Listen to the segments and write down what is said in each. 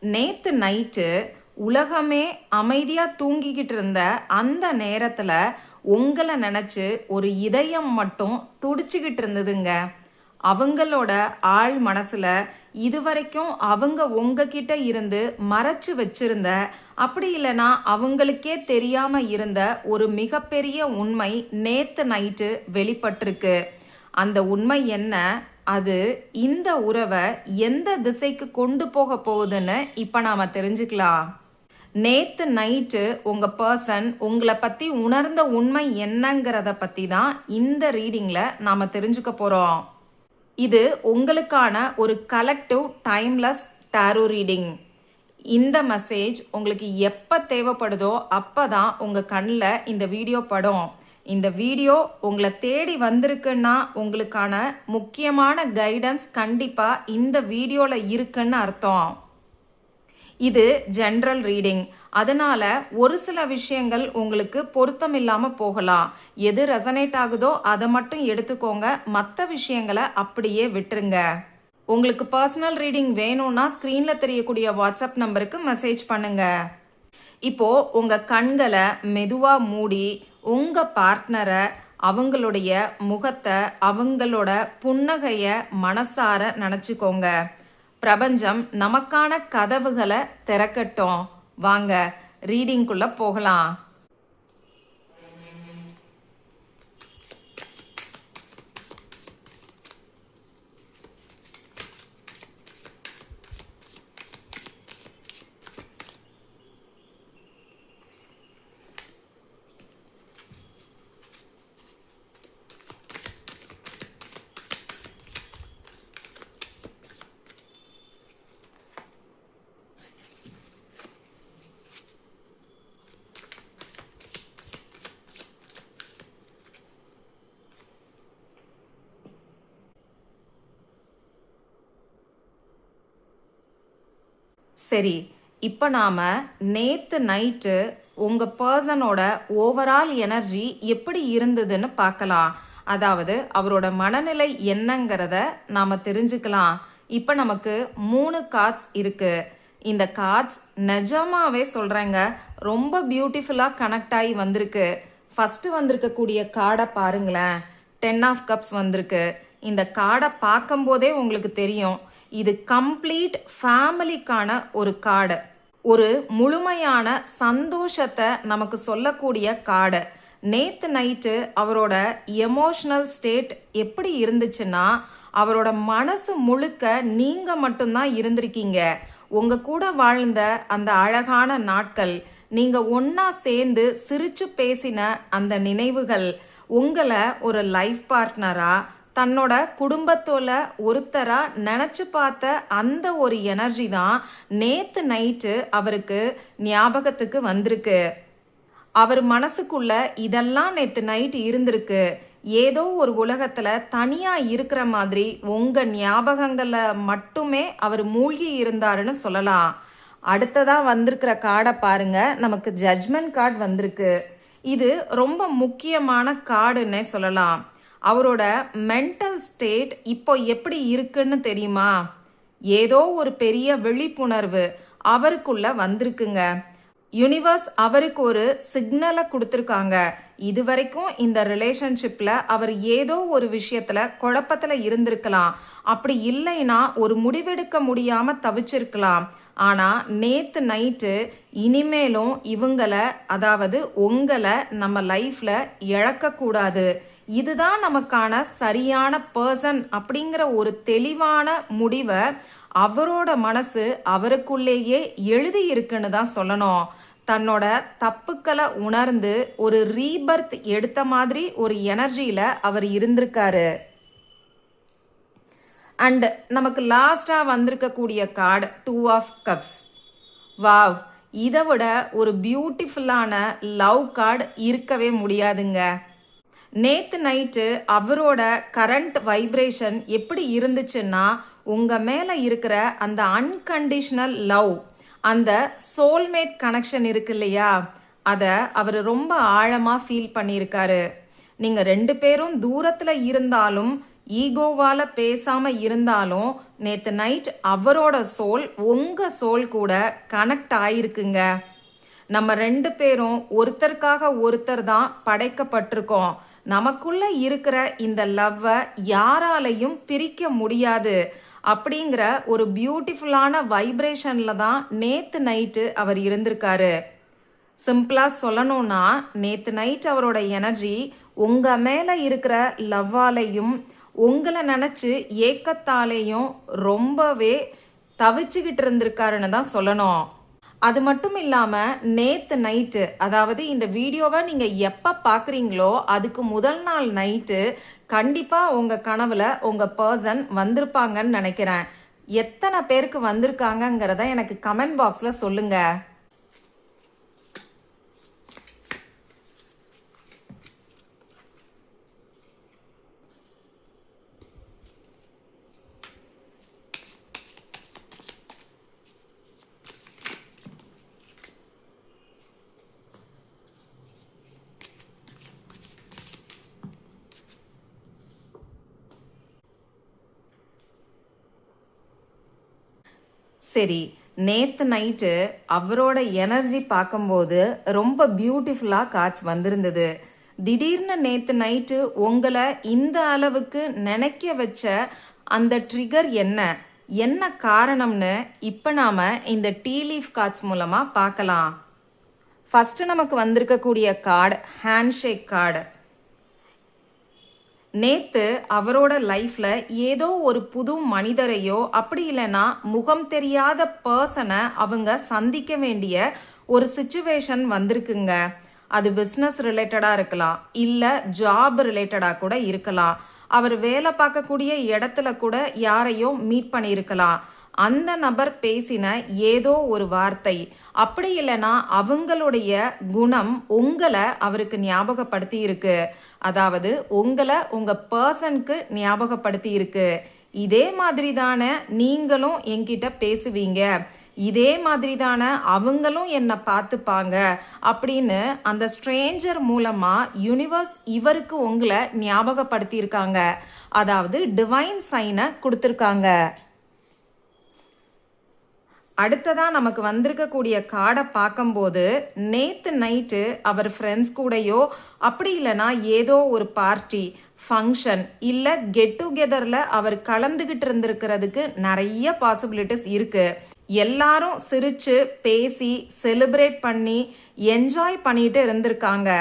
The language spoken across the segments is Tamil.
நேத்து நைட்டு உலகமே அமைதியா தூங்கிக்கிட்டு இருந்த அந்த நேரத்துல உங்களை நினைச்சு ஒரு இதயம் மட்டும் துடிச்சுக்கிட்டு இருந்ததுங்க. அவங்களோட ஆழ் மனசுல இதுவரைக்கும் அவங்க உங்ககிட்ட இருந்து மறைச்சு வச்சிருந்த, அப்படி இல்லைன்னா அவங்களுக்கே தெரியாம இருந்த ஒரு மிகப்பெரிய உண்மை நேத்து நைட்டு வெளிப்பட்டிருக்கு. அந்த உண்மை என்ன? அது இந்த உறவை எந்த திசைக்கு கொண்டு போக போகுதுன்னு இப்ப நாம தெரிஞ்சுக்கலாம். நேத்து நைட்டு உங்க பர்சன் உங்களை பத்தி உணர்ந்த உண்மை என்னங்கிறத பத்தி தான் இந்த ரீடிங்ல நாம தெரிஞ்சுக்க போறோம். இது உங்களுக்கான ஒரு கலெக்டிவ் டைம்லெஸ் டாரோ ரீடிங். இந்த மெசேஜ் உங்களுக்கு எப்போ தேவைப்படுதோ அப்போ தான் உங்கள் கண்ணில் இந்த வீடியோ படும். இந்த வீடியோ உங்களை தேடி வந்திருக்குன்னா உங்களுக்கான முக்கியமான கைடன்ஸ் கண்டிப்பாக இந்த வீடியோவில் இருக்குன்னு அர்த்தம். இது ஜென்ரல் ரீடிங், அதனால ஒரு சில விஷயங்கள் உங்களுக்கு பொருத்தம் இல்லாமல் போகலாம். எது ரெசனேட் ஆகுதோ அதை மட்டும் எடுத்துக்கோங்க, மற்ற விஷயங்களை அப்படியே விட்டுருங்க. உங்களுக்கு பர்சனல் ரீடிங் வேணும்னா ஸ்க்ரீன்ல தெரியக்கூடிய வாட்ஸ்அப் நம்பருக்கு மெசேஜ் பண்ணுங்க. இப்போ உங்க கண்களை மெதுவா மூடி உங்க பார்ட்னரை, அவங்களுடைய முகத்தை, அவங்களோட புன்னகைய மனசார நினைச்சுக்கோங்க. பிரபஞ்சம் நமக்கான கதவுகளை திறக்கட்டும். வாங்க ரீடிங்குள்ள போகலாம். சரி, இப்போ நாம் நேற்று நைட்டு உங்கள் பர்சனோட ஓவரால் எனர்ஜி எப்படி இருந்ததுன்னு பார்க்கலாம். அதாவது அவரோட மனநிலை என்னங்கிறத நாம் தெரிஞ்சுக்கலாம். இப்போ நமக்கு 3 கார்ட்ஸ் இருக்கு. இந்த கார்ட்ஸ் நிஜமாவே சொல்கிறேங்க, ரொம்ப பியூட்டிஃபுல்லாக கனெக்ட் ஆகி வந்திருக்கு. ஃபஸ்ட்டு வந்திருக்கக்கூடிய கார்டை பாருங்களேன். 10 ஆஃப் கப்ஸ் வந்திருக்கு. இந்த கார்டை பார்க்கும்போதே உங்களுக்கு தெரியும், இது கம்ப்ளீட் ஃபேமிலிக்கான ஒரு கார்டு. ஒரு முழுமையான சந்தோஷத்தை நமக்கு சொல்லக்கூடிய கார்டு. நேத்து நைட்டு அவரோட எமோஷனல் ஸ்டேட் எப்படி இருந்துச்சுன்னா, அவரோட மனசு முழுக்க நீங்க மட்டும்தான் இருந்திருக்கீங்க. உங்க கூட வாழ்ந்த அந்த அழகான நாட்கள், நீங்க ஒன்னா சேர்ந்து சிரிச்சு பேசின அந்த நினைவுகள், உங்களை ஒரு லைஃப் பார்ட்னரா, தன்னோட குடும்பத்தோட ஒருத்தரா நினைச்சு பார்த்த அந்த ஒரு எனர்ஜி தான் நேத்து நைட்டு அவருக்கு ஞாபகத்துக்கு வந்திருக்கு. அவர் மனசுக்குள்ள இதெல்லாம் நேத்து நைட் இருந்திருக்கு. ஏதோ ஒரு உலகத்துல தனியா இருக்கிற மாதிரி உங்க ஞாபகங்களை மட்டுமே அவர் மூழ்கி இருந்தாருன்னு சொல்லலாம். அடுத்ததா வந்திருக்கிற கார்டை பாருங்க. நமக்கு ஜட்ஜ்மெண்ட் கார்டு வந்திருக்கு. இது ரொம்ப முக்கியமான கார்டுன்னே சொல்லலாம். அவரோட மென்டல் ஸ்டேட் இப்போ எப்படி இருக்குன்னு தெரியுமா? ஏதோ ஒரு பெரிய விழிப்புணர்வு அவருக்குள்ள வந்திருக்குங்க. யூனிவர்ஸ் அவருக்கு ஒரு சிக்னலை கொடுத்துருக்காங்க. இது வரைக்கும் இந்த ரிலேஷன்ஷிப்ல அவர் ஏதோ ஒரு விஷயத்துல குழப்பத்துல இருந்திருக்கலாம். அப்படி இல்லைன்னா ஒரு முடிவெடுக்க முடியாம தவிச்சிருக்கலாம். ஆனா நேத்து நைட்டு இனிமேலும் இவங்களை, அதாவது உங்களை நம்ம லைஃப்ல இழக்க கூடாது, இதுதான் நமக்கான சரியான பர்சன் அப்படிங்கிற ஒரு தெளிவான முடிவை அவரோட மனசு அவருக்குள்ளேயே எழுதி இருக்குன்னு தான் சொல்லணும். தன்னோட தப்புக்களை உணர்ந்து ஒரு ரீபர்த் எடுத்த மாதிரி ஒரு எனர்ஜியில அவர் இருந்திருக்காரு. அண்ட் நமக்கு லாஸ்டா வந்திருக்கக்கூடிய கார்டு 2 ஆஃப் கப்ஸ். வாவ், இதை விட ஒரு பியூட்டிஃபுல்லான லவ் கார்டு இருக்கவே முடியாதுங்க. நேத்து நைட்டு அவரோட கரண்ட் வைப்ரேஷன் எப்படி இருந்துச்சுன்னா, உங்க மேல இருக்கிற அந்த அன்கண்டிஷனல் லவ், அந்த சோல்மேட் கனெக்ஷன் இருக்கு இல்லையா, அதை அவர் ரொம்ப ஆழமா ஃபீல் பண்ணியிருக்காரு. நீங்க 2 பேரும் தூரத்துல இருந்தாலும் ஈகோவால பேசாம இருந்தாலும் நேத்து நைட் அவரோட சோல் உங்க சோல் கூட கனெக்ட் ஆயிருக்குங்க. நம்ம 2 பேரும் ஒருத்தருக்காக ஒருத்தர் தான் படைக்கப்பட்டிருக்கோம். நமக்குள்ள இருக்கிற இந்த லவ்வை யாராலையும் பிரிக்க முடியாது அப்படிங்கிற ஒரு பியூட்டிஃபுல்லான வைப்ரேஷன்ல தான் நேத்து நைட்டு அவர் இருந்திருக்காரு. சிம்பிளா சொல்லணும்னா நேத்து நைட் அவரோட எனர்ஜி உங்க மேல இருக்கிற லவ்வாலையும் உங்களை நினைச்சு ஏக்கத்தாலேயும் ரொம்பவே தவிச்சுக்கிட்டு இருந்திருக்காருன்னு தான் சொல்லணும். அது மட்டும் இல்லாம நேத்து நைட்டு, அதாவது இந்த வீடியோவை நீங்க எப்ப பாக்குறீங்களோ அதுக்கு முதல் நாள் நைட்டு கண்டிப்பா உங்க கனவுல உங்க பர்சன் வந்திருப்பாங்கன்னு நினைக்கிறேன். எத்தனை பேருக்கு வந்திருக்காங்கங்கிறத எனக்கு கமெண்ட் பாக்ஸ்ல சொல்லுங்க. சரி, நேத்து நைட்டு அவரோட எனர்ஜி பார்க்கும்போது ரொம்ப பியூட்டிஃபுல்லா காட்சி வந்திருந்தது. திடீர்னு நேத்து நைட்டு உங்களை இந்த அளவுக்கு நினைக்க வச்ச அந்த ட்ரிகர் என்ன, என்ன காரணம்னு இப்ப நாம இந்த டீ லீஃப் கார்ட்ஸ் மூலமா பார்க்கலாம். ஃபர்ஸ்ட் நமக்கு வந்திருக்கக்கூடிய கார்டு ஹேண்ட்ஷேக் கார்டு. நேத்து அவரோட லைஃப்ல ஏதோ ஒரு புது மனிதரையோ அப்படி இல்லைன்னா முகம் தெரியாத பர்சனை அவங்க சந்திக்க வேண்டிய ஒரு சிச்சுவேஷன் வந்திருக்குங்க. அது பிஸ்னஸ் ரிலேட்டடா இருக்கலாம், இல்ல ஜாப் ரிலேட்டடா கூட இருக்கலாம். அவர் வேலை பார்க்கக்கூடிய இடத்துல கூட யாரையோ மீட் பண்ணியிருக்கலாம். அந்த நபர் பேசின ஏதோ ஒரு வார்த்தை, அப்படி இல்லைன்னா அவங்களுடைய குணம் உங்களை அவருக்கு ஞாபகப்படுத்தி இருக்கு. அதாவது உங்களை உங்க பர்சனுக்கு ஞாபகப்படுத்தி இருக்கு. இதே மாதிரி தானே நீங்களும் என்கிட்ட பேசுவீங்க, இதே மாதிரி தானே அவங்களும் என்னை பார்த்துப்பாங்க அப்படின்னு அந்த ஸ்ட்ரேஞ்சர் மூலமா யூனிவர்ஸ் இவருக்கு உங்களை ஞாபகப்படுத்தி இருக்காங்க. அதாவது டிவைன் சைனை கொடுத்துருக்காங்க. அடுத்ததா நமக்கு வந்திருக்கக்கூடிய கார்டை பார்க்கும்போது நேத்து நைட்டு அவர் ஃப்ரெண்ட்ஸ் கூடயோ அப்படி இல்லைன்னா ஏதோ ஒரு பார்ட்டி ஃபங்க்ஷன் இல்லை கெட் டுகெதரில் அவர் கலந்துகிட்டு இருந்திருக்கிறதுக்கு நிறைய பாசிபிலிட்டிஸ் இருக்கு. எல்லாரும் சிரிச்சு பேசி செலிப்ரேட் பண்ணி என்ஜாய் பண்ணிட்டு இருந்திருக்காங்க.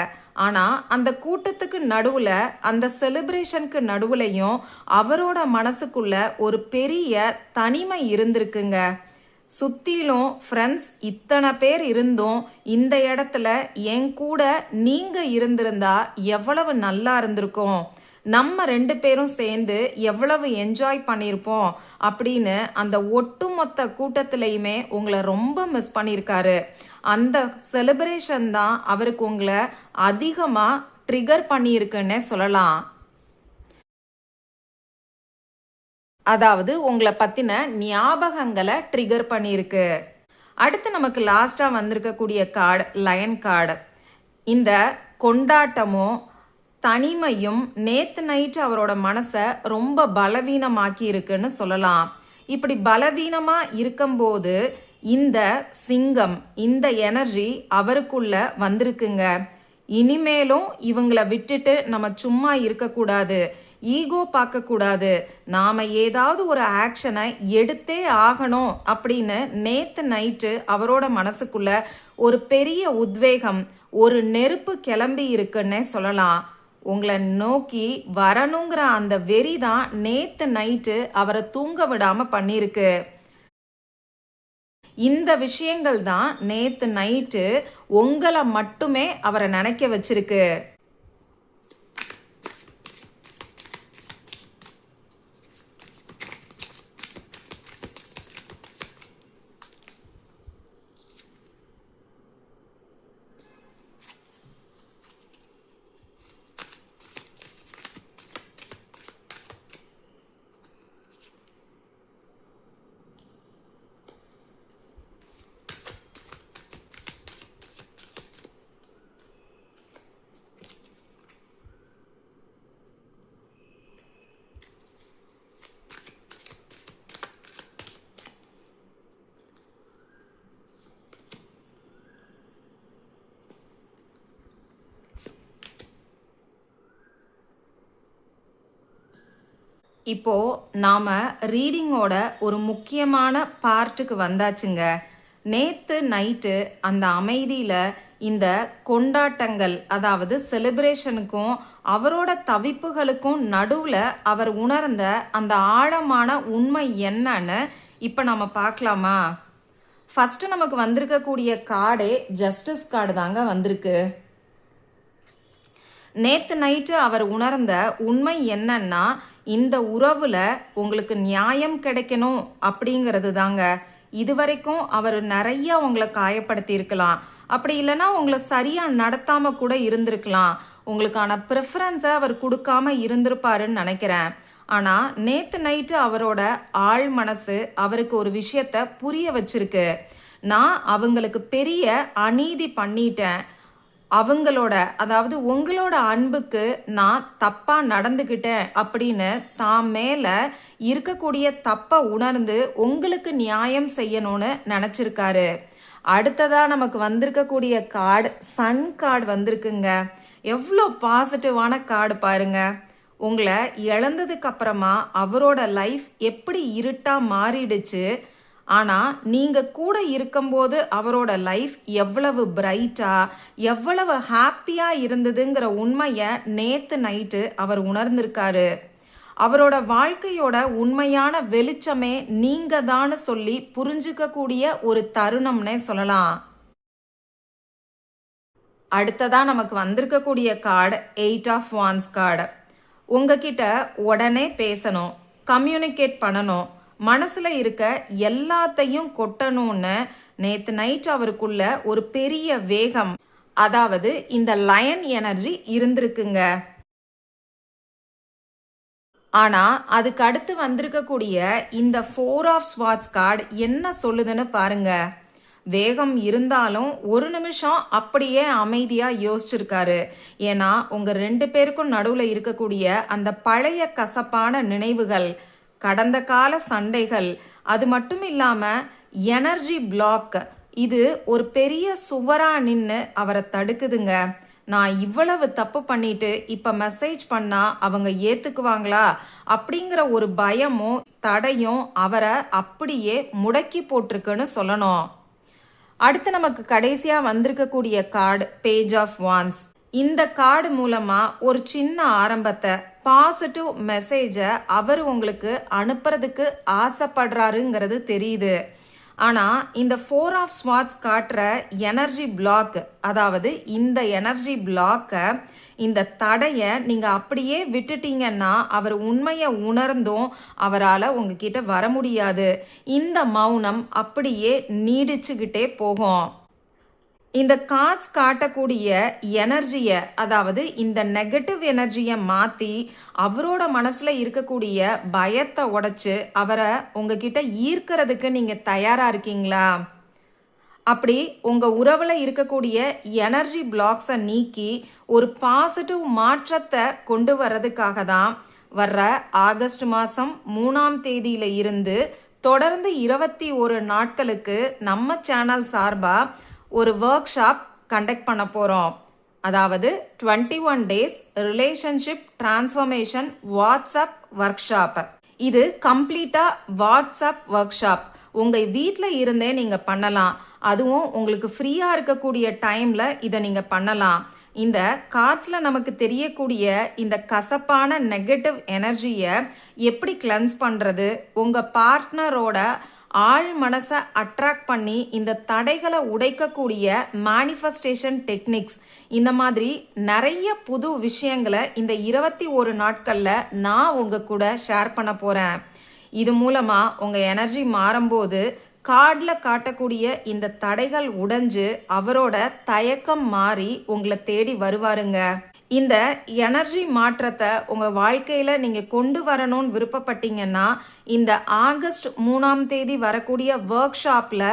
ஆனா அந்த கூட்டத்துக்கு நடுவுல அந்த செலிப்ரேஷனுக்கு நடுவுலையும் அவரோட மனசுக்குள்ள ஒரு பெரிய தனிமை இருந்திருக்குங்க. சுத்திலும் ஃப்ரெண்ட்ஸ் இத்தனை பேர் இருந்தும் இந்த இடத்துல என் கூட நீங்க இருந்திருந்தா எவ்வளவு நல்லா இருந்திருக்கும், நம்ம 2 பேரும் சேர்ந்து எவ்வளவு என்ஜாய் பண்ணியிருப்போம் அப்படின்னு அந்த ஒட்டுமொத்த கூட்டத்திலையுமே உங்களை ரொம்ப மிஸ் பண்ணியிருக்காரு. அந்த செலிப்ரேஷன் தான் அவருக்கு உங்களை அதிகமாக ட்ரிகர் பண்ணியிருக்குன்னே சொல்லலாம். அதாவது உங்களை பத்தின ஞாபகங்களை ட்ரிகர் பண்ணியிருக்கு. அடுத்து நமக்கு லாஸ்டா வந்திருக்கக்கூடிய கார்டு லயன் கார்டு. இந்த கொண்டாட்டமும் தனிமையும் நேத்து நைட்டு அவரோட மனசை ரொம்ப பலவீனமாக்கி இருக்குன்னு சொல்லலாம். இப்படி பலவீனமா இருக்கும்போது இந்த சிங்கம், இந்த எனர்ஜி அவருக்குள்ள வந்திருக்குங்க. இனிமேலும் இவங்களை விட்டுட்டு நம்ம சும்மா இருக்கக்கூடாது, ஈகோ பார்க்கக்கூடாது, நாம ஏதாவது ஒரு ஆக்ஷனை எடுத்தே ஆகணும் அப்படின்னு நேத்து நைட்டு அவரோட மனசுக்குள்ள ஒரு பெரிய உத்வேகம், ஒரு நெருப்பு கிளம்பி இருக்குன்னே சொல்லலாம். உங்களை நோக்கி வரணுங்கிற அந்த வெறி தான் நேத்து நைட்டு அவரை தூங்க விடாம பண்ணிருக்கு. இந்த விஷயங்கள் தான் நேத்து நைட்டு உங்களை மட்டுமே அவரை நினைக்க வச்சிருக்கு. இப்போ நாம ரீடிங்கோட ஒரு முக்கியமான பார்ட்டுக்கு வந்தாச்சுங்க. நேத்து நைட்டு அந்த அமைதியில இந்த கொண்டாட்டங்கள், அதாவது செலிப்ரேஷனுக்கும் அவரோட தவிப்புகளுக்கும் நடுவுல அவர் உணர்ந்த அந்த ஆழமான உண்மை என்னன்னு இப்ப நம்ம பார்க்கலாமா? ஃபர்ஸ்ட் நமக்கு வந்திருக்கக்கூடிய கார்டே ஜஸ்டிஸ் கார்டு தாங்க வந்திருக்கு. நேத்து நைட்டு அவர் உணர்ந்த உண்மை என்னன்னா, இந்த உறவுல உங்களுக்கு நியாயம் கிடைக்கணும் அப்படிங்கிறது தாங்க. இதுவரைக்கும் அவர் நிறைய உங்களை காயப்படுத்தி இருக்கலாம், அப்படி இல்லைன்னா உங்களை சரியா நடத்தாம கூட இருந்திருக்கலாம், உங்களுக்கான ப்ரிஃபரன்ஸை அவர் கொடுக்காம இருந்திருப்பாருன்னு நினைக்கிறேன். ஆனா நேத்து நைட்டு அவரோட ஆழ் மனசு அவருக்கு ஒரு விஷயத்த புரிய வச்சிருக்கு. நான் அவங்களுக்கு பெரிய அநீதி பண்ணிட்டேன், அவங்களோட, அதாவது உங்களோட அன்புக்கு நான் தப்பா நடந்துக்கிட்டேன் அப்படின்னு தான் மேல இருக்கக்கூடிய தப்பை உணர்ந்து உங்களுக்கு நியாயம் செய்யணும்னு நினைச்சிருக்காரு. அடுத்ததா நமக்கு வந்திருக்கக்கூடிய கார்டு சன் கார்டு வந்திருக்குங்க. எவ்வளோ பாசிட்டிவான கார்டு பாருங்க. உங்களை இழந்ததுக்கு அப்புறமா அவரோட லைஃப் எப்படி இருட்டா மாறிடுச்சு, ஆனா நீங்க கூட இருக்கும்போது அவரோட லைஃப் எவ்வளவு பிரைட்டா எவ்வளவு ஹாப்பியா இருந்ததுங்கிற உண்மைய நேத்து நைட்டு அவர் உணர்ந்திருக்காரு. அவரோட வாழ்க்கையோட உண்மையான வெளிச்சமே நீங்க தான் சொல்லி புரிஞ்சுக்க கூடிய ஒரு தருணம்னே சொல்லலாம். அடுத்ததா நமக்கு வந்திருக்கக்கூடிய கார்டு 8 ஆஃப் வான்ஸ் கார்டு. உங்ககிட்ட உடனே பேசணும், கம்யூனிகேட் பண்ணணும், மனசுல இருக்க எல்லாத்தையும் கொட்டணும்னு நேத்து நைட் அவருக்குள்ள ஒரு பெரிய வேகம், அதாவது இந்த லயன் எனர்ஜி இருந்திருக்குங்க. ஆனா அதுக்கு அடுத்து வந்திருக்கக்கூடிய இந்த 4 ஆஃப் ஸ்வார்ட்ஸ் கார்டு என்ன சொல்லுதுன்னு பாருங்க. வேகம் இருந்தாலும் ஒரு நிமிஷம் அப்படியே அமைதியா யோசிச்சிருக்காரு. ஏன்னா உங்க 2 பேருக்கும் நடுவுல இருக்கக்கூடிய அந்த பழைய கசப்பான நினைவுகள், கடந்த கால சண்டைகள், அது மட்டும் இல்லாம எனர்ஜி பிளாக், இது ஒரு பெரிய சுவரா நின்று அவரை தடுக்குதுங்க. நான் இவ்வளவு தப்பு பண்ணிட்டு இப்ப மெசேஜ் பண்ணா அவங்க ஏத்துக்குவாங்களா அப்படிங்கிற ஒரு பயமும் தடையும் அவரை அப்படியே முடக்கி போட்டிருக்குன்னு சொல்லணும். அடுத்து நமக்கு கடைசியா வந்திருக்கக்கூடிய கார்டு பேஜ் ஆஃப் வான்ஸ். இந்த கார்டு மூலமா ஒரு சின்ன ஆரம்பத்தை, பாசிட்டிவ் மெசேஜை அவர் உங்களுக்கு அனுப்புறதுக்கு ஆசைப்படுறாருங்கிறது தெரியுது. ஆனா இந்த 4 ஆஃப் ஸ்வார்ட்ஸ் காட்டுற எனர்ஜி பிளாக், அதாவது இந்த எனர்ஜி பிளாக்க, இந்த தடைய நீங்க அப்படியே விட்டுட்டீங்கன்னா அவர் உண்மையை உணர்ந்தும் அவரால் உங்ககிட்ட வர முடியாது. இந்த மௌனம் அப்படியே நீடிச்சுக்கிட்டே போகும். இந்த கார்ட்ஸ் காட்டக்கூடிய எனர்ஜியை, அதாவது இந்த நெகட்டிவ் எனர்ஜியை மாற்றி அவரோட மனசில் இருக்கக்கூடிய பயத்தை உடைச்சு அவரை உங்ககிட்ட ஈர்க்கிறதுக்கு நீங்கள் தயாராக இருக்கீங்களா? அப்படி உங்கள் உறவில் இருக்கக்கூடிய எனர்ஜி பிளாக்ஸை நீக்கி ஒரு பாசிட்டிவ் மாற்றத்தை கொண்டு வர்றதுக்காக தான் வர்ற ஆகஸ்ட் மாதம் 3ஆம் தேதியில இருந்து தொடர்ந்து 21 நாட்களுக்கு நம்ம சேனல் சார்பாக ஒரு ஒர்க் ஷாப் கண்டக்ட் பண்ண போகிறோம். அதாவது 21 days relationship transformation WhatsApp work shop. இது கம்ப்ளீட்டாக வாட்ஸ்அப் ஒர்க் ஷாப். உங்கள் வீட்டில் இருந்தே நீங்கள் பண்ணலாம். அதுவும் உங்களுக்கு ஃப்ரீயாக இருக்கக்கூடிய டைமில் இதை நீங்கள் பண்ணலாம். இந்த காற்றில் நமக்கு தெரியக்கூடிய இந்த கசப்பான நெகட்டிவ் எனர்ஜியை எப்படி கிளென்ஸ் பண்ணுறது, உங்கள் பார்ட்னரோட ஆழ் மனசை அட்ராக்ட் பண்ணி இந்த தடைகளை உடைக்கக்கூடிய மேனிஃபெஸ்டேஷன் டெக்னிக்ஸ், இந்த மாதிரி நிறைய புது விஷயங்களை இந்த 21 நாட்களில் நான் உங்கள் கூட ஷேர் பண்ண போகிறேன். இது மூலமாக உங்கள் எனர்ஜி மாறும்போது கார்டில் காட்டக்கூடிய இந்த தடைகள் உடைஞ்சு அவரோட தயக்கம் மாறி உங்களை தேடி வருவாருங்க. இந்த எனர்ஜி மாற்றத்தை உங்கள் வாழ்க்கையில் நீங்கள் கொண்டு வரணும்னு விருப்பப்பட்டீங்கன்னா இந்த ஆகஸ்ட் 3ஆம் தேதி வரக்கூடிய ஒர்க் ஷாப்பில்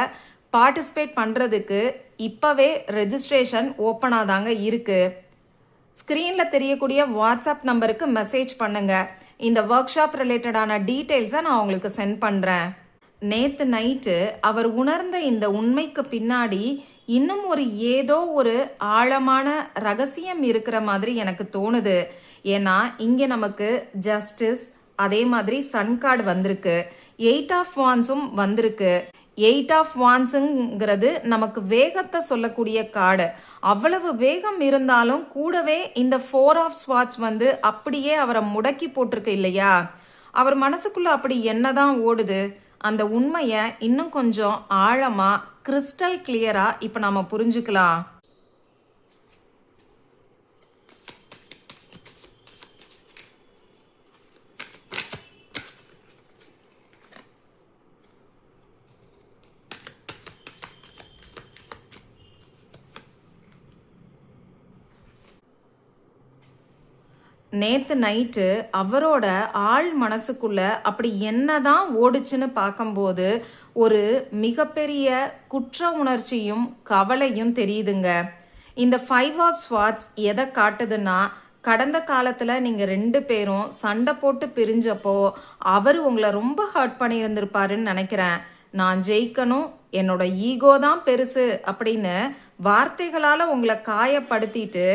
பார்ட்டிசிபேட் பண்ணுறதுக்கு இப்போவே ரெஜிஸ்ட்ரேஷன் ஓப்பனாக தாங்க இருக்குது. ஸ்க்ரீனில் தெரியக்கூடிய வாட்ஸ்அப் நம்பருக்கு மெசேஜ் பண்ணுங்கள். இந்த ஒர்க் ஷாப் ரிலேட்டடான டீட்டெயில்ஸை நான் உங்களுக்கு சென்ட் பண்ணுறேன். நேற்று நைட்டு அவர் உணர்ந்த இந்த உண்மைக்கு பின்னாடி இன்னும் ஏதோ ஒரு ஆழமான ரகசியம் இருக்கிற மாதிரி எனக்கு தோணுது. ஏன்னா இங்கே நமக்கு ஜஸ்டிஸ், அதே மாதிரி சன் கார்டு வந்திருக்கு. 8 ஆஃப் வான்ஸும் வந்திருக்கு. 8 ஆஃப் வான்ஸுங்கிறது நமக்கு வேகத்தை சொல்லக்கூடிய கார்டு. அவ்வளவு வேகம் இருந்தாலும் கூடவே இந்த 4 ஆஃப் ஸ்வாட்ச் வந்து அப்படியே அவரை முடக்கி போட்டிருக்கு இல்லையா? அவர் மனசுக்குள்ள அப்படி என்னதான் ஓடுது? அந்த உண்மையை இன்னும் கொஞ்சம் ஆழமா கிறிஸ்டல் கிளியரா இப்ப நாம புரிஞ்சுக்கலாம். நேத்து நைட்டு அவரோட ஆழ் மனசுக்குள்ள அப்படி என்னதான் ஓடுச்சுன்னு பார்க்கும்போது ஒரு மிகப்பெரிய குற்ற உணர்ச்சியும் கவலையும் தெரியுதுங்க. இந்த 5 ஆஃப் ஸ்வாட்ஸ் எதை காட்டுதுன்னா, கடந்த காலத்துல நீங்க 2 பேரும் சண்டை போட்டு பிரிஞ்சப்போ அவர் உங்களை ரொம்ப ஹர்ட் பண்ணியிருந்திருப்பாருன்னு நினைக்கிறேன். நான் ஜெயிக்கணும், என்னோட ஈகோ தான் பெருசு அப்படின்னு வார்த்தைகளால உங்களை காயப்படுத்திட்டு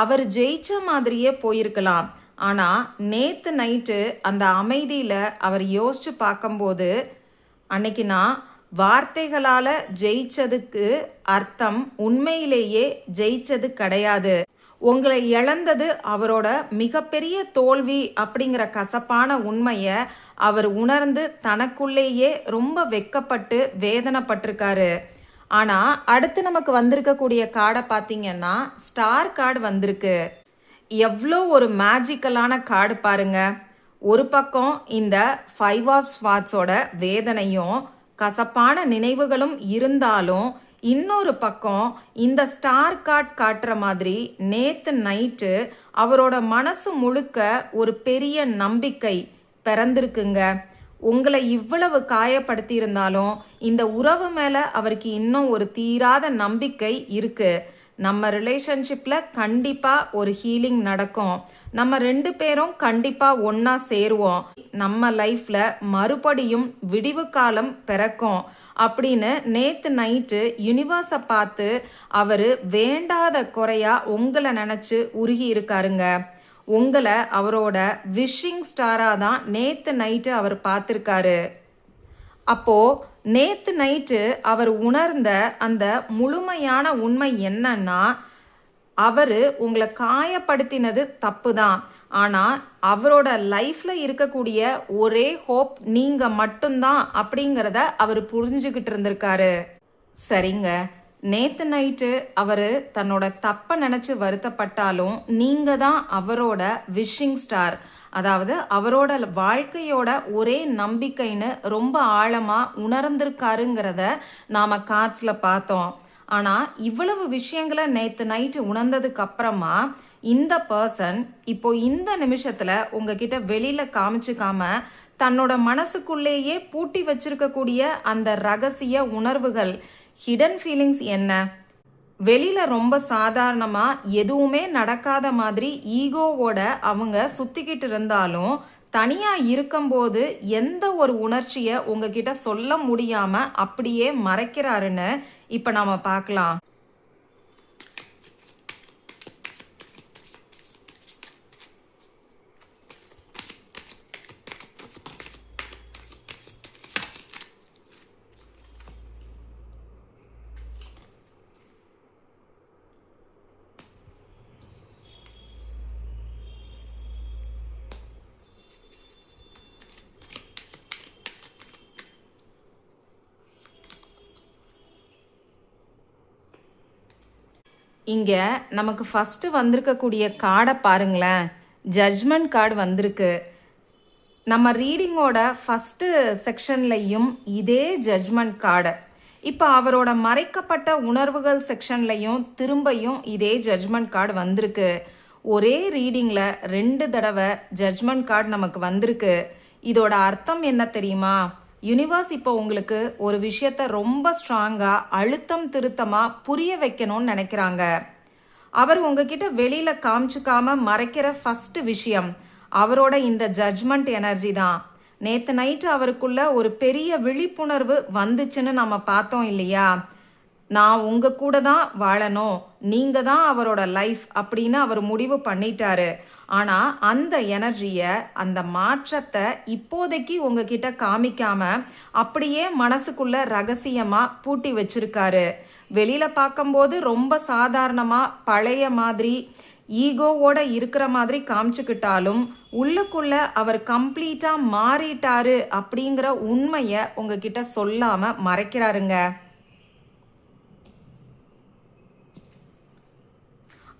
அவர் ஜெயிச்ச மாதிரியே போயிருக்கலாம். ஆனா நேத்து நைட்டு அந்த அமைதியில அவர் யோசிச்சு பார்க்கும்போது, அன்னைக்கு நான் வார்த்தைகளால ஜெயிச்சதுக்கு அர்த்தம் உண்மையிலேயே ஜெயிச்சது கிடையாது. உங்களை இழந்தது அவரோட மிகப்பெரிய தோல்வி அப்படிங்கிற கசப்பான உண்மையை அவர் உணர்ந்து தனக்குள்ளேயே ரொம்ப வெக்கப்பட்டு வேதனைப்பட்டிருக்காரு. ஆனா அடுத்து நமக்கு வந்திருக்கக்கூடிய கார்டை பார்த்தீங்கன்னா ஸ்டார் கார்டு வந்திருக்கு. எவ்வளோ ஒரு மேஜிக்கலான கார்டு பாருங்க. ஒரு பக்கம் இந்த 5 ஆஃப் ஸ்வாட்ஸோட வேதனையும் கசப்பான நினைவுகளும் இருந்தாலும், இன்னொரு பக்கம் இந்த ஸ்டார் கார்டு காட்டுற மாதிரி நேத்து நைட்டு அவரோட மனசு முழுக்க ஒரு பெரிய நம்பிக்கை பிறந்திருக்குங்க. உங்களை இவ்வளவு காயப்படுத்தி இருந்தாலும் இந்த உறவு மேல அவருக்கு இன்னும் ஒரு தீராத நம்பிக்கை இருக்கு. நம்ம ரிலேஷன்ஷிப்ல கண்டிப்பா ஒரு ஹீலிங் நடக்கும். நம்ம 2 பேரும் கண்டிப்பா ஒன்னா சேருவோம். நம்ம லைஃப்ல மறுபடியும் விடிவு காலம் பிறக்கும் அப்படின்னு நேத்து நைட்டு யூனிவர்ஸை பார்த்து அவரு வேண்டாத குறையா உங்களை நினைச்சு உருகி இருக்காருங்க. உங்களை அவரோட விஷிங் ஸ்டாரா தான் நேத்து நைட்டு அவர் பார்த்திருக்காரு. அப்போ நேத்து நைட்டு அவர் உணர்ந்த அந்த முழுமையான உண்மை என்னன்னா, அவரு உங்களை காயப்படுத்தினது தப்பு தான். ஆனா அவரோட லைஃப்ல இருக்கக்கூடிய ஒரே ஹோப் நீங்க மட்டும்தான் அப்படிங்கிறத அவர் புரிஞ்சுக்கிட்டு இருந்திருக்காரு. சரிங்க, நேத்து நைட்டு அவரு தன்னோட தப்ப நினைச்சு வருத்தப்பட்டாலும் நீங்க தான் அவரோட விஷிங் ஸ்டார், அதாவது அவரோட வாழ்க்கையோட ஒரே நம்பிக்கைன்னு ரொம்ப ஆழமா உணர்ந்திருக்காருங்கிறத நாம கார்ட்ஸ்ல பார்த்தோம். ஆனா இவ்வளவு விஷயங்களை நேத்து நைட்டு உணர்ந்ததுக்கு அப்புறமா இந்த பர்சன் இப்போ இந்த நிமிஷத்துல உங்ககிட்ட வெளியில காமிச்சுக்காம தன்னோட மனசுக்குள்ளேயே பூட்டி வச்சிருக்கக்கூடிய அந்த ரகசிய உணர்வுகள், ஹிடன் ஃபீலிங்ஸ் என்ன? வெளியில ரொம்ப சாதாரணமா எதுவுமே நடக்காத மாதிரி ஈகோவோட அவங்க சுத்திக்கிட்டு இருந்தாலும், தனியா இருக்கும்போது எந்த ஒரு உணர்ச்சியை உங்ககிட்ட சொல்ல முடியாம அப்படியே மறைக்கிறாருன்னு இப்ப நாம பார்க்கலாம். இங்க நமக்கு ஃபர்ஸ்ட் வந்திருக்கக்கூடிய கார்டை பாருங்களேன். ஜட்ஜ்மெண்ட் கார்டு வந்திருக்கு. நம்ம ரீடிங்கோட ஃபர்ஸ்ட் செக்ஷன்லையும் இதே ஜட்ஜ்மெண்ட் கார்டு, இப்போ அவரோட மறைக்கப்பட்ட உணர்வுகள் செக்ஷன்லையும் திரும்பியும் இதே ஜட்ஜ்மெண்ட் கார்டு வந்திருக்கு. ஒரே ரீடிங்கில் 2 தடவை ஜட்ஜ்மெண்ட் கார்டு நமக்கு வந்திருக்கு. இதோட அர்த்தம் என்ன தெரியுமா? யூனிவர்ஸ் இப்போ உங்களுக்கு ஒரு விஷயத்த ரொம்ப ஸ்ட்ராங்கா அழுத்தம் திருத்தமா புரிய வைக்கணும்னு நினைக்கிறாங்க. அவர் உங்ககிட்ட வெளியில காமிச்சுக்காம மறைக்கிற ஃபர்ஸ்ட் விஷயம் அவரோட இந்த ஜட்ஜ்மெண்ட் எனர்ஜி தான். நேத்து நைட்டு அவருக்குள்ள ஒரு பெரிய விழிப்புணர்வு வந்துச்சுன்னு நம்ம பார்த்தோம் இல்லையா? நான் உங்க கூட தான் வாழணும், நீங்க தான் அவரோட லைஃப் அப்படின்னு அவர் முடிவு பண்ணிட்டாரு. ஆனா அந்த எனர்ஜியை, அந்த மாற்றத்தை இப்போதைக்கு உங்ககிட்ட காமிக்காம அப்படியே மனசுக்குள்ள ரகசியமா பூட்டி வச்சிருக்காரு. வெளியில பார்க்கும்போது ரொம்ப சாதாரணமா பழைய மாதிரி ஈகோவோட இருக்கிற மாதிரி காமிச்சுக்கிட்டாலும் உள்ளுக்குள்ள அவர் கம்ப்ளீட்டா மாறிட்டாரு அப்படிங்கிற உண்மையை உங்ககிட்ட சொல்லாம மறைக்கிறாருங்க.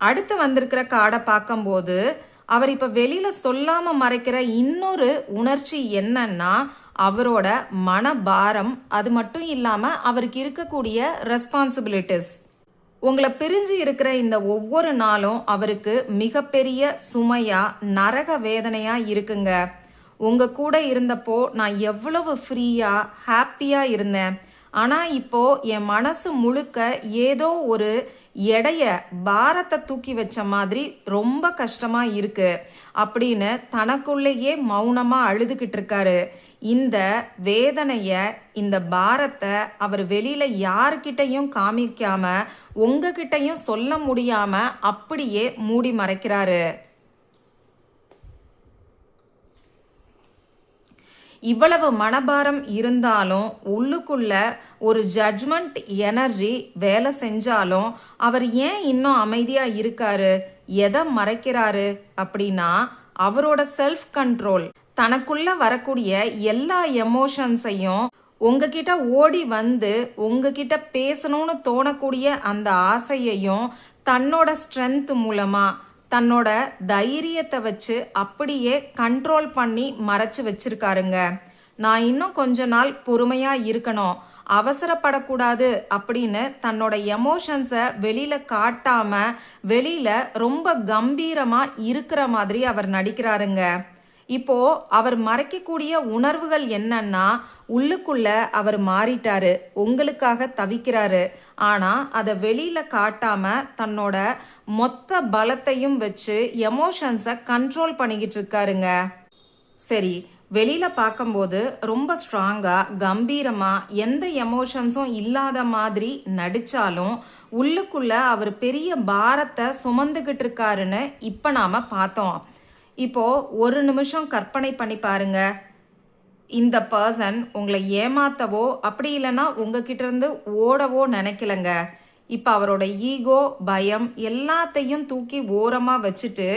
அடுத்து வந்திருக்கிற கார்டை பார்க்கும்போது அவர் இப்ப வெளியில சொல்லாம மறைக்கிற இன்னொரு உணர்ச்சி என்னன்னா அவரோட மனபாரம். அது மட்டும் இல்லாம அவருக்கு இருக்கக்கூடிய ரெஸ்பான்சிபிலிட்டிஸ். உங்களை பிரிஞ்சு இருக்கிற இந்த ஒவ்வொரு நாளும் அவருக்கு மிகப்பெரிய சுமையா, நரக வேதனையா இருக்குங்க. உங்க கூட இருந்தப்போ நான் எவ்வளவு ஃப்ரீயா, ஹாப்பியா இருந்தேன். ஆனா இப்போ என் மனசு முழுக்க ஏதோ ஒரு எடைய, பாரத்தை தூக்கி வச்ச மாதிரி ரொம்ப கஷ்டமா இருக்கு அப்படின்னு தனக்குள்ளேயே மௌனமா அழுதுகிட்டு இருக்காரு. இந்த வேதனைய, இந்த பாரத்தை அவர் வெளியில யார்கிட்டையும் காமிக்காம, உங்ககிட்டையும் சொல்ல முடியாம அப்படியே மூடி மறைக்கிறாரு. இவ்வளவு மனபாரம் இருந்தாலும் உள்ளுக்குள்ள ஒரு ஜட்ஜ்மெண்ட் எனர்ஜி வேலை செஞ்சாலும் அவர் ஏன் இன்னும் அமைதியா இருக்காரு? எதை மறைக்கிறாரு அப்படின்னா அவரோட செல்ஃப் கண்ட்ரோல். தனக்குள்ள வரக்கூடிய எல்லா எமோஷன்ஸையும் உங்ககிட்ட ஓடி வந்து உங்ககிட்ட பேசணும்னு தோணக்கூடிய அந்த ஆசையையும் தன்னோட ஸ்ட்ரென்த் மூலமா, தன்னோட தைரியத்தை வச்சு அப்படியே கண்ட்ரோல் பண்ணி மறைச்சு வச்சிருக்காருங்க. நான் இன்னும் கொஞ்ச நாள் பொறுமையா இருக்கணும், அவசரப்படக்கூடாது அப்படின்னு தன்னோட எமோஷன்ஸை வெளியில காட்டாம வெளியில ரொம்ப கம்பீரமா இருக்கிற மாதிரி அவர் நடிக்கிறாருங்க. இப்போ அவர் மறைக்கக்கூடிய உணர்வுகள் என்னன்னா உள்ளுக்குள்ள அவர் மாறிட்டாரு, உங்களுக்காக தவிக்கிறாரு. ஆனா அதை வெளியில காட்டாம தன்னோட மொத்த பலத்தையும் வச்சு எமோஷன்ஸை கண்ட்ரோல் பண்ணிக்கிட்டு இருக்காருங்க. சரி, வெளியில பார்க்கும்போது ரொம்ப ஸ்ட்ராங்கா, கம்பீரமா, எந்த எமோஷன்ஸும் இல்லாத மாதிரி நடிச்சாலும் உள்ளுக்குள்ள அவர் பெரிய பாரத்தை சுமந்துகிட்டு இருக்காருன்னு இப்ப நாம பார்த்தோம். இப்போ ஒரு நிமிஷம் கற்பனை பண்ணி பாருங்க. இந்த பர்சன் உங்களை ஏமாத்தவோ அப்படி இல்லைன்னா உங்ககிட்ட இருந்து ஓடவோ நினைக்கலங்க. இப்போ அவரோட ஈகோ, பயம் எல்லாத்தையும் தூக்கி ஓரமா வச்சுட்டு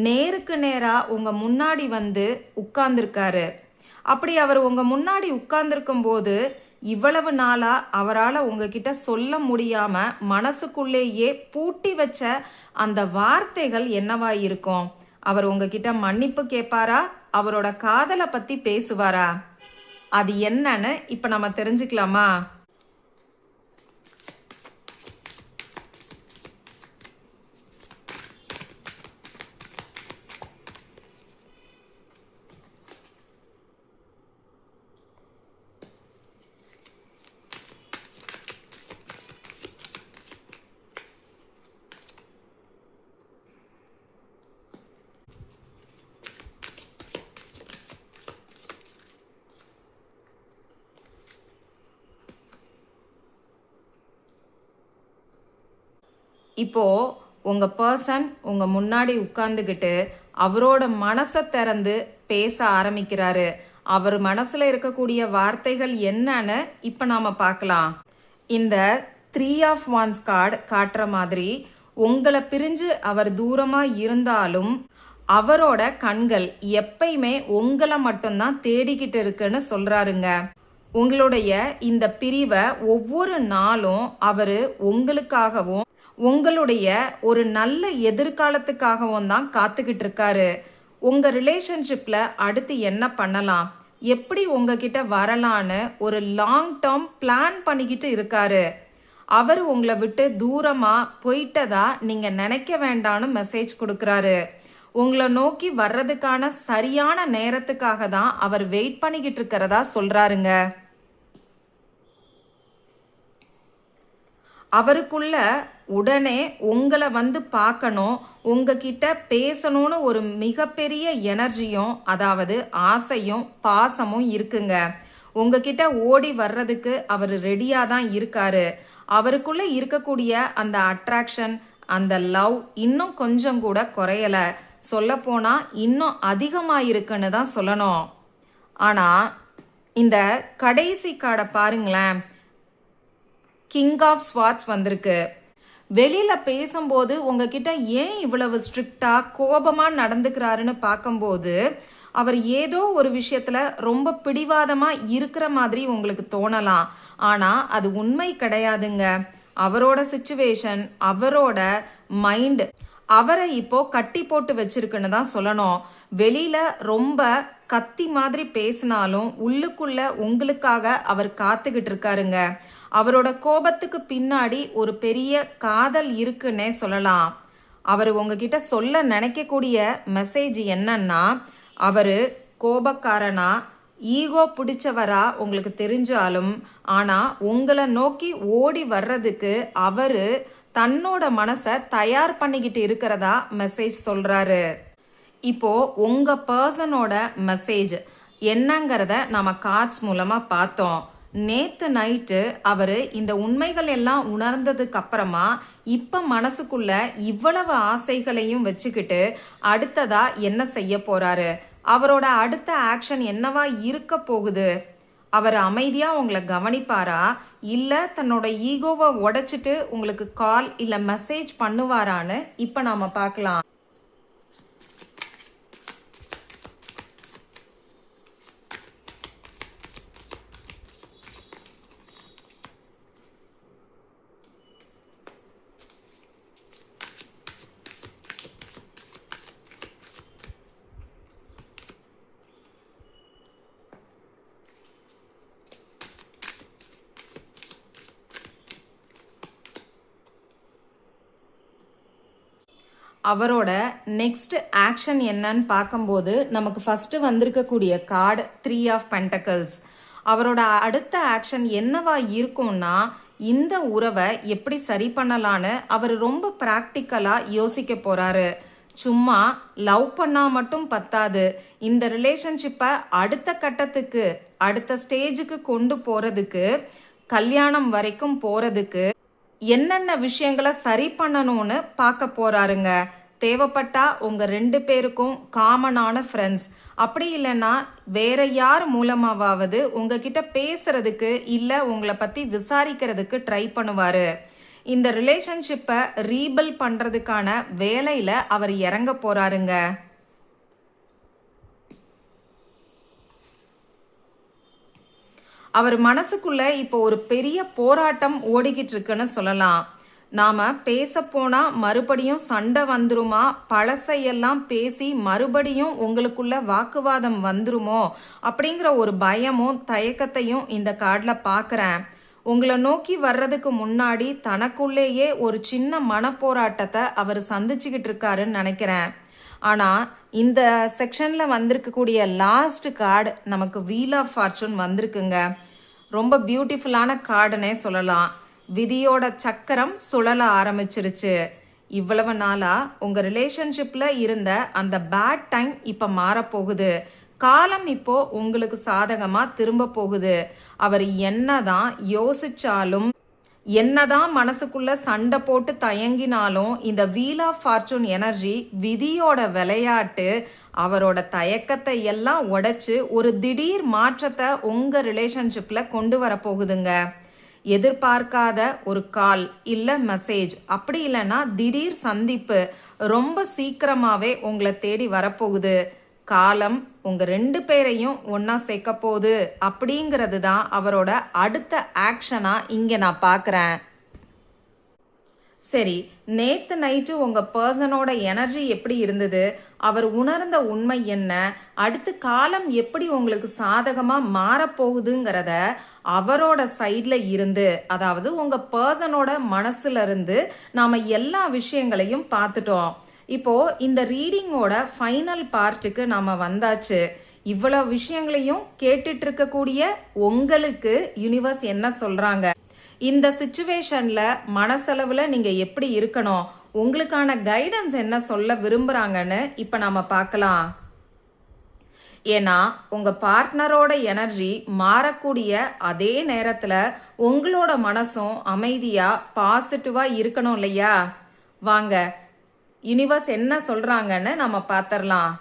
நேருக்கு நேரா உங்க முன்னாடி வந்து உட்கார்ந்துருக்காரு. அப்படி அவர் உங்க முன்னாடி உட்கார்ந்துருக்கும் போது இவ்வளவு நாளா அவரால் உங்ககிட்ட சொல்ல முடியாம மனசுக்குள்ளேயே பூட்டி வச்ச அந்த வார்த்தைகள் என்னவா இருக்கும்? அவர் உங்ககிட்ட மன்னிப்பு கேட்பாரா? அவரோட காதலை பத்தி பேசுவாரா? அது என்னன்னு இப்ப நம்ம தெரிஞ்சுக்கலாமா? இப்போ உங்க பர்சன் உங்க முன்னாடி உட்கார்ந்துகிட்டு அவரோட மனசை திறந்து பேச ஆரம்பிக்கிறாரு. அவர் மனசுல இருக்கக்கூடிய வார்த்தைகள் என்னன்னு இப்ப நாம பார்க்கலாம். இந்த 3 of Wands கார்டு காட்டுற மாதிரி உங்களை பிரிஞ்சு அவர் தூரமா இருந்தாலும் அவரோட கண்கள் எப்பயுமே உங்களை மட்டும்தான் தேடிக்கிட்டு இருக்குன்னு சொல்றாருங்க. உங்களுடைய இந்த பிரிவை ஒவ்வொரு நாளும் அவரு உங்களுக்காகவும் உங்களுடைய ஒரு நல்ல எதிர்காலத்துக்காகவும் தான் காத்துக்கிட்டு இருக்காரு. உங்க ரிலேஷன்ஷிப்ல அடுத்து என்ன பண்ணலாம், எப்படி உங்ககிட்ட வரலான்னு ஒரு லாங் டேர்ம் பிளான் பண்ணிக்கிட்டு இருக்காரு. அவர் உங்களை விட்டு தூரமா போயிட்டதா நீங்க நினைக்க வேண்டான்னு மெசேஜ் கொடுக்கறாரு. உங்களை நோக்கி வர்றதுக்கான சரியான நேரத்துக்காக தான் அவர் வெயிட் பண்ணிக்கிட்டு இருக்கிறதா சொல்றாருங்க. அவருக்குள்ள உடனே உங்களை வந்து பார்க்கணும், உங்ககிட்ட பேசணும்னு ஒரு மிகப்பெரிய எனர்ஜியும், அதாவது ஆசையும் பாசமும் இருக்குங்க. உங்ககிட்ட ஓடி வர்றதுக்கு அவர் ரெடியாக தான் இருக்காரு. அவருக்குள்ள இருக்கக்கூடிய அந்த அட்ராக்ஷன், அந்த லவ் இன்னும் கொஞ்சம் கூட குறையல. சொல்லப்போனா இன்னும் அதிகமாக இருக்குன்னு தான் சொல்லணும். ஆனால் இந்த கடைசி கார்டை பாருங்களேன், கிங் ஆஃப் ஸ்வாட்ஸ் வந்திருக்கு. வெளியில பேசும்போது உங்ககிட்ட ஏன் இவ்வளவு ஸ்ட்ரிக்டா கோபமா நடந்துக்கிறாருன்னு பார்க்கும்போது அவர் ஏதோ ஒரு விஷயத்துல ரொம்ப பிடிவாதமா இருக்கிற மாதிரி உங்களுக்கு தோணலாம். ஆனா அது உண்மை கிடையாதுங்க. அவரோட சிச்சுவேஷன், அவரோட மைண்ட் அவரை இப்போ கட்டி போட்டு வச்சிருக்குன்னு தான் சொல்லணும். வெளியில ரொம்ப கத்தி மாதிரி பேசினாலும் உள்ளுக்குள்ள உங்களுக்காக அவர் காத்துக்கிட்டு இருக்காருங்க. அவரோட கோபத்துக்கு பின்னாடி ஒரு பெரிய காதல் இருக்குன்னே சொல்லலாம். அவர் உங்ககிட்ட சொல்ல நினைக்கக்கூடிய மெசேஜ் என்னன்னா, அவர் கோபக்காரனா ஈகோ பிடிச்சவரா உங்களுக்கு தெரிஞ்சாலும் ஆனால் உங்களை நோக்கி ஓடி வர்றதுக்கு அவர் தன்னோட மனசை தயார் பண்ணிக்கிட்டு இருக்கிறதா மெசேஜ் சொல்றாரு. இப்போ உங்க பர்சனோட மெசேஜ் என்னங்கிறத நம்ம கார்ட்ஸ் மூலமா பார்த்தோம். நேத்து நைட்டு அவர் இந்த உண்மைகள் எல்லாம் உணர்ந்ததுக்கு அப்புறமா இப்ப மனசுக்குள்ள இவ்வளவு ஆசைகளையும் வச்சுக்கிட்டு அடுத்ததா என்ன செய்ய போறாரு, அவரோட அடுத்த ஆக்ஷன் என்னவா இருக்க போகுது, அவர் அமைதியா உங்களை கவனிப்பாரா இல்ல தன்னோட ஈகோவை உடைச்சிட்டு உங்களுக்கு கால் இல்ல மெசேஜ் பண்ணுவாரான்னு இப்ப நாம பார்க்கலாம். அவரோட நெக்ஸ்ட் ஆக்ஷன் என்னன்னு பார்க்கும்போது நமக்கு ஃபர்ஸ்ட் வந்திருக்கக்கூடிய கார்டு 3 ஆஃப் பென்டக்கிள்ஸ். அவரோட அடுத்த ஆக்ஷன் என்னவா இருக்கும்னா, இந்த உறவை எப்படி சரி பண்ணலான்னு அவர் ரொம்ப ப்ராக்டிக்கலா யோசிக்க போறாரு. சும்மா லவ் பண்ணா மட்டும் பத்தாது, இந்த ரிலேஷன்ஷிப்பை அடுத்த கட்டத்துக்கு அடுத்த ஸ்டேஜுக்கு கொண்டு போறதுக்கு, கல்யாணம் வரைக்கும் போறதுக்கு என்னென்ன விஷயங்களை சரி பண்ணணும்னு பார்க்க போறாருங்க. தேவைப்பட்டா உங்க 2 பேருக்கும் காமனான ஃப்ரெண்ட்ஸ், அப்படி இல்லைன்னா வேற யார் மூலமாவது உங்ககிட்ட பேசுறதுக்கு இல்ல உங்களை பத்தி விசாரிக்கிறதுக்கு ட்ரை பண்ணுவாரு. இந்த ரிலேஷன்ஷிப்பை ரீபில்ட் பண்றதுக்கான வேலையில அவர் இறங்க போறாருங்க. அவர் மனசுக்குள்ள இப்போ ஒரு பெரிய போராட்டம் ஓடிக்கிட்டு இருக்குன்னு சொல்லலாம். நாம பேச போனா மறுபடியும் சண்டை வந்துருமா, பழசையெல்லாம் பேசி மறுபடியும் உங்களுக்குள்ள வாக்குவாதம் வந்துருமோ அப்படிங்கிற ஒரு பயமும் தயக்கத்தையும் இந்த கார்டில் பார்க்குறேன். உங்களை நோக்கி வர்றதுக்கு முன்னாடி தனக்குள்ளேயே ஒரு சின்ன மனப்போராட்டத்தை அவர் சந்திச்சுக்கிட்டு இருக்காருன்னு நினைக்கிறேன். ஆனால் இந்த செக்ஷனில் வந்திருக்கக்கூடிய லாஸ்ட் கார்டு நமக்கு வீல் ஆஃப் ஃபார்ச்சூன் வந்திருக்குங்க. ரொம்ப பியூட்டிஃபுல்லான கார்டுனே சொல்லலாம். விதியோட சக்கரம் சுழல ஆரம்பிச்சிருச்சு. இவ்வளவு நாளா உங்க ரிலேஷன்ஷிப்ல இருந்த அந்த பேட் டைம் இப்ப மாறப்போகுது. காலம் இப்போ உங்களுக்கு சாதகமா திரும்ப போகுது. அவர் என்னதான் யோசிச்சாலும் என்னதான் மனசுக்குள்ள சண்டை போட்டு தயங்கினாலும் இந்த வீல் ஆஃப் ஃபார்ச்சூன் எனர்ஜி, விதியோட விளையாட்டு, அவரோட தயக்கத்தை எல்லாம் உடைச்சு ஒரு திடீர் மாற்றத்தை உங்க ரிலேஷன்ஷிப்ல கொண்டு வர போகுதுங்க. எதிர்பார்க்காத ஒரு கால் இல்ல மெசேஜ், அப்படி இல்லைன்னா திடீர் சந்திப்பு ரொம்ப சீக்கிரமாவே உங்களை தேடி வரப்போகுது. காலம் உங்க 2 பேரையும் ஒன்னா சேர்க்க போகுது அப்படிங்கிறது தான் அவரோட அடுத்த ஆக்ஷனா இங்க நான் பார்க்குறேன். சரி, நேத்து நைட்டு உங்க பர்சனோட எனர்ஜி எப்படி இருந்தது, அவர் உணர்ந்த உண்மை என்ன, அடுத்து காலம் எப்படி உங்களுக்கு சாதகமா மாறப்போகுதுங்கிறத அவரோட சைட்ல இருந்து, அதாவது உங்க பர்சனோட மனசுல இருந்து நாம எல்லா விஷயங்களையும் பார்த்துட்டோம். இப்போ இந்த ரீடிங்கோட ஃபைனல் பார்ட்டுக்கு நாம வந்தாச்சு. இவ்வளவு விஷயங்களையும் கேட்டுட்டு இருக்கக்கூடிய உங்களுக்கு யூனிவர்ஸ் என்ன சொல்றாங்க, இந்த சிச்சுவேஷன்ல மனசளவுல நீங்க எப்படி இருக்கணும், உங்களுக்கான கைடன்ஸ் என்ன சொல்ல விரும்புறாங்கன்னு இப்ப நாம பார்க்கலாம். ஏன்னா உங்க பார்ட்னரோட எனர்ஜி மாறக்கூடிய அதே நேரத்துல உங்களோட மனசும் அமைதியா பாசிட்டிவா இருக்கணும் இல்லையா? வாங்க யுனிவர்ஸ் என்ன சொல்றாங்கன்னு நம்ம பார்த்துடலாம்.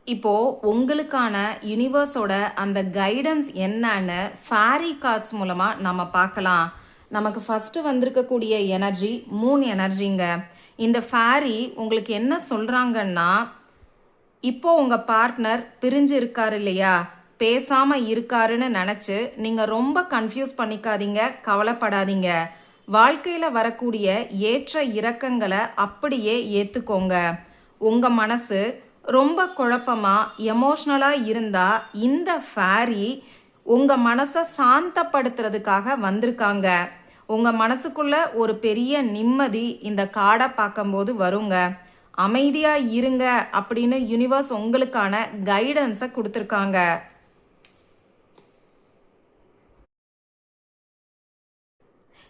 இப்போ உங்களுக்கான யுனிவர்ஸோட அந்த கைடன்ஸ் என்னன்னு ஃபேரி கார்ட்ஸ் மூலமா நம்ம பார்க்கலாம். நமக்கு ஃபர்ஸ்ட் வந்திருக்கக்கூடிய எனர்ஜி மூன் எனர்ஜிங்க. இந்த ஃபேரி உங்களுக்கு என்ன சொல்றாங்கன்னா, இப்போ உங்க பார்ட்னர் பிரிஞ்சு இருக்காரு இல்லையா, பேசாம இருக்காருன்னு நினைச்சு நீங்க ரொம்ப கன்ஃபியூஸ் பண்ணிக்காதீங்க, கவலைப்படாதீங்க. வாழ்க்கையில வரக்கூடிய ஏற்ற இறக்கங்களை அப்படியே ஏத்துக்கோங்க. உங்க மனசு ரொம்ப குழப்பமா எமோஷ்னலா இருந்தா இந்த ஃபேரி உங்க மனசை சாந்தப்படுத்துறதுக்காக வந்திருக்காங்க. உங்க மனசுக்குள்ள ஒரு பெரிய நிம்மதி இந்த கார்டை பார்க்கும்போது வருங்க. அமைதியா இருங்க அப்படின்னு யுனிவர்ஸ் உங்களுக்கான கைடன்ஸை கொடுத்துருக்காங்க.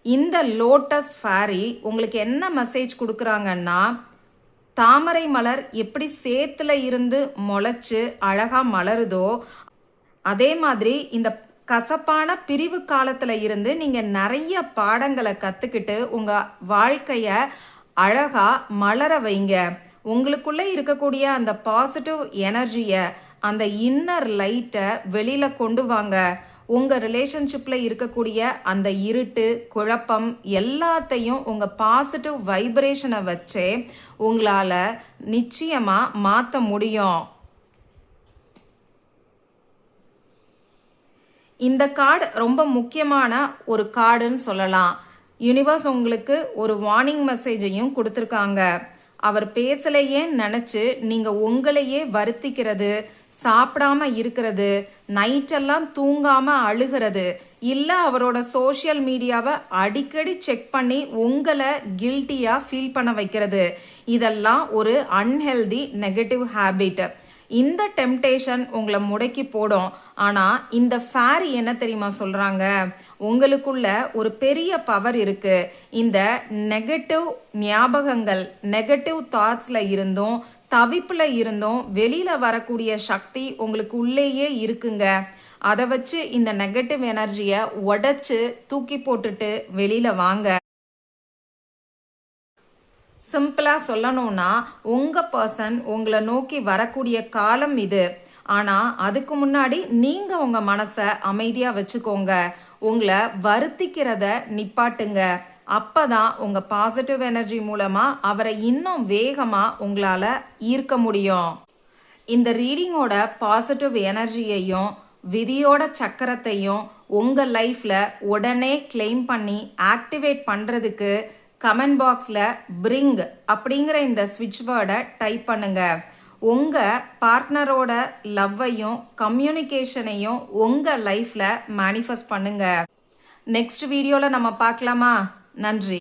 இந்த லோட்டஸ் ஃபேரி உங்களுக்கு என்ன மெசேஜ் கொடுக்குறாங்கன்னா, தாமரை மலர் எப்படி சேத்துல இருந்து முளைச்சு அழகா மலருதோ, அதே மாதிரி இந்த கசப்பான பிரிவு காலத்துல இருந்து நீங்க நிறைய பாடங்களை கத்துக்கிட்டு உங்க வாழ்க்கைய அழகா மலர வைங்க. உங்களுக்குள்ள இருக்கக்கூடிய அந்த பாசிட்டிவ் எனர்ஜியை, அந்த இன்னர் லைட்டை வெளியில கொண்டு வாங்க. உங்க ரிலேஷன்ஷிப்ல இருக்கக்கூடிய அந்த இருட்டு குழப்பம் எல்லாத்தையும் உங்க பாசிட்டிவ் வைப்ரேஷனை வச்சே உங்களால நிச்சயமா மாற்ற முடியும். இந்த கார்டு ரொம்ப முக்கியமான ஒரு கார்டுன்னு சொல்லலாம். யுனிவர்ஸ் உங்களுக்கு ஒரு வார்னிங் மெசேஜையும் கொடுத்துருக்காங்க. அவர் பேசலையே நினைச்சு நீங்க உங்களையே வருத்திக்கிறது, சாப்பிடாம இருக்கிறது, நைட்டெல்லாம் தூங்காம அழுகிறது, இல்ல அவரோட சோஷியல் மீடியாவை அடிக்கடி செக் பண்ணி உங்களை கில்ட்டியா ஃபீல் பண்ண வைக்கிறது, இதெல்லாம் ஒரு அன்ஹெல்தி நெகட்டிவ் ஹேபிட். இந்த டெம்டேஷன் உங்களை முடக்கி போடும். ஆனா இந்த ஃபேரி என்ன தெரியுமா சொல்றாங்க, உங்களுக்குள்ள ஒரு பெரிய பவர் இருக்கு. இந்த நெகட்டிவ் ஞாபகங்கள், நெகட்டிவ் தாட்ஸ்ல இருந்தும் தவிப்புல இருந்தும் வெளியில வரக்கூடிய சக்தி உங்களுக்கு உள்ளேயே இருக்குங்க. அதை வச்சு இந்த நெகட்டிவ் எனர்ஜியை உடைச்சு தூக்கி போட்டுட்டு வெளியில வாங்க. சிம்பிளா சொல்லணும்னா, உங்க பர்சன் உங்களை நோக்கி வரக்கூடிய காலம் இது. ஆனா அதுக்கு முன்னாடி நீங்க உங்க மனசை அமைதியா வச்சுக்கோங்க. உங்களை வருத்திக்கிறத நிப்பாட்டுங்க. அப்பதான் உங்க பாசிட்டிவ் எனர்ஜி மூலமா அவரை இன்னும் வேகமா உங்களால ஈர்க்க முடியும். இந்த ரீடிங்கோட பாசிட்டிவ் எனர்ஜியையும் விதியோட சக்கரத்தையும் உங்க லைஃப்ல உடனே கிளைம் பண்ணி ஆக்டிவேட் பண்றதுக்கு கமெண்ட் பாக்ஸ்ல பிரிங் அப்படிங்கிற இந்த ஸ்விட்ச் வேர்டை டைப் பண்ணுங்க. உங்க பார்ட்னரோட லவ்வையும் கம்யூனிகேஷனையும் உங்க லைஃப்ல மேனிஃபெஸ்ட் பண்ணுங்க. நெக்ஸ்ட் வீடியோல நம்ம பார்க்கலாமா? நன்றி.